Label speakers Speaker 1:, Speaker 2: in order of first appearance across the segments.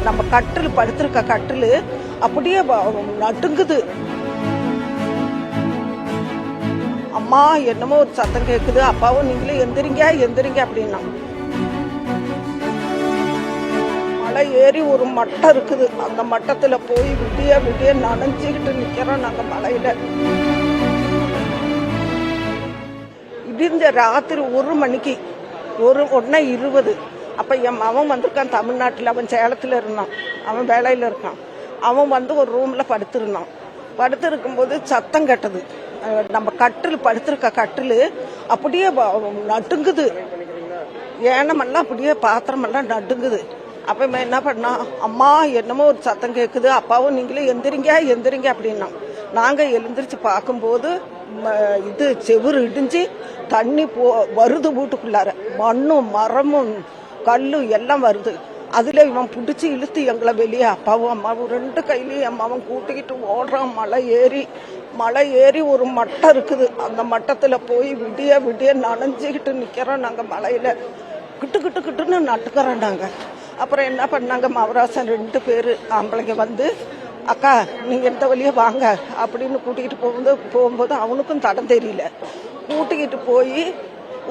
Speaker 1: நம்ம கட்டில் படுத்திருக்க கட்டில் அப்படியே நடுங்குது. அம்மா என்னமோ ஒரு சத்தம் கேட்குது, அப்பாவும் நீங்களே எந்திரிங்க எந்திரிங்க அப்படின்னா. மலை ஏறி ஒரு மட்டம் இருக்குது, அந்த மட்டத்துல போய் விடிய விடிய நனைஞ்சுக்கிட்டு நிக்கிறோம் நாங்க மலையில. இடிஞ்ச ராத்திரி 1 மணிக்கு 1:20 அப்ப என் மகன் வந்திருக்கான் தமிழ்நாட்டில். அவன் சேலத்துல இருந்தான், அவன் வேலையில இருக்கான். அவன் வந்து ஒரு ரூம்ல படுத்திருந்தான். படுத்திருக்கும்போது சத்தம் கேட்டது. நம்ம கட்டில் படுத்திருக்க கட்டில் அப்படியே நடுங்குது, ஏனமெல்லாம் அப்படியே பாத்திரமெல்லாம் நடுங்குது. அப்ப என்ன பண்ணா, அம்மா என்னமோ ஒரு சத்தம் கேட்குது, அப்பாவும் நீங்களே எந்திரிங்க எந்திரிங்க அப்படின்னா. நாங்க எழுந்திரிச்சு பார்க்கும்போது இது செவுரு இடிஞ்சு தண்ணி வருது வீட்டுக்குள்ளார, மண்ணும் மரமும் கல்லும் எல்லாம் வருது. அதுல இவன் பிடிச்சி இழுத்து எங்களை வெளியே, அப்பாவும் அம்மாவும் 2 கையிலையும் அம்மாவும் கூட்டிக்கிட்டு ஓடுறான். மலை ஏறி ஒரு மட்டம் இருக்குது, அந்த மட்டத்துல போய் விடிய விடிய நனைஞ்சுக்கிட்டு நிக்கிறோம் நாங்க மலையில. கிட்டு கிட்டு கிட்டுன்னு நட்டுக்கிறோம் நாங்க. அப்புறம் என்ன பண்ணாங்க, மவராசன் 2 பேரு ஆம்பளைங்க வந்து, அக்கா நீங்க எந்த வழியே வாங்க அப்படின்னு கூட்டிகிட்டு போகும்போது அவனுக்கும் தடம் தெரியல. கூட்டிக்கிட்டு போய்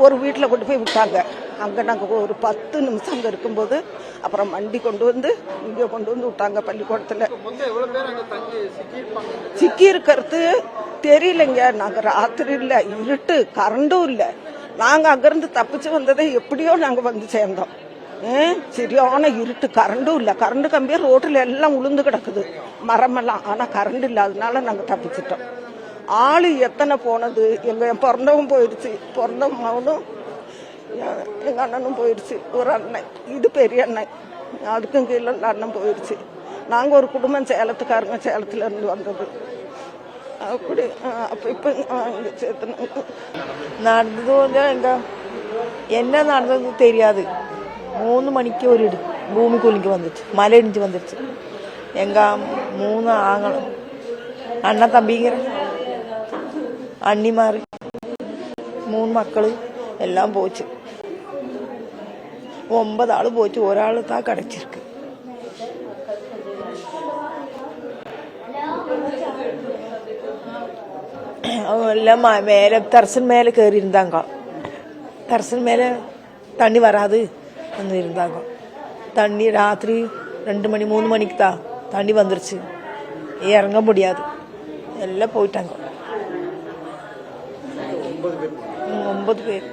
Speaker 1: ஒரு வீட்டில் கொண்டு போய் விட்டாங்க. அங்கே நாங்கள் ஒரு 10 நிமிஷம் அங்கே இருக்கும்போது அப்புறம் வண்டி கொண்டு வந்து இங்கே கொண்டு வந்து விட்டாங்க பள்ளிக்கூடத்தில். சிக்கி இருக்கிறது தெரியலைங்க. நாங்கள் ராத்திரி இல்லை, இருட்டு, கரண்டும் இல்லை. நாங்கள் அங்கேருந்து தப்பிச்சு வந்ததை எப்படியோ நாங்கள் வந்து சேர்ந்தோம். சரியான இருட்டு, கரண்டும் இல்லை. கரண்டு கம்பியே ரோட்டில் எல்லாம் உளுந்து கிடக்குது, மரமெல்லாம். ஆனால் கரண்ட் இல்லாதனால நாங்கள் தப்பிச்சிட்டோம். ஆளு எத்தனை போனது, என் பிறந்தவன் போயிடுச்சு, பிறந்த மகனும் எங்கள் அண்ணனும் போயிடுச்சு. ஒரு அண்ணன், இது பெரிய அண்ணன், அதுக்கும் கீழே அண்ணன் போயிடுச்சு. நாங்கள் ஒரு குடும்பம், சேலத்துக்காரங்க, சேலத்துல இருந்து வந்தது. அப்படி அப்போ இப்போ இங்கே சேர்த்து
Speaker 2: நடந்தது எங்க என்ன நடந்தது தெரியாது. 3 மணிக்கு ஒரு பூமி குலுங்கி வந்துச்சு, மலை இடிஞ்சு வந்துருச்சு. எங்க 3 ஆங்களும் அண்ணன் தம்பிங்க, அண்ணிமாரு, 3 மக்கள் எல்லாம் போச்சு. 9 ஆள் போச்சு, ஒரு ஆள் தான் கிடைச்சிருக்கு. அவங்க எல்லாம் மேலே தரசன் மேலே கயறி இருந்தாங்க. தரசன் மேலே தண்ணி வராது வந்து இருந்தாங்க. தண்ணி ராத்திரி 2 மணி 3 மணிக்கு தான் தண்ணி வந்துருச்சு, இறங்க முடியாது, எல்லாம் போயிட்டாங்க. 9 பேர்.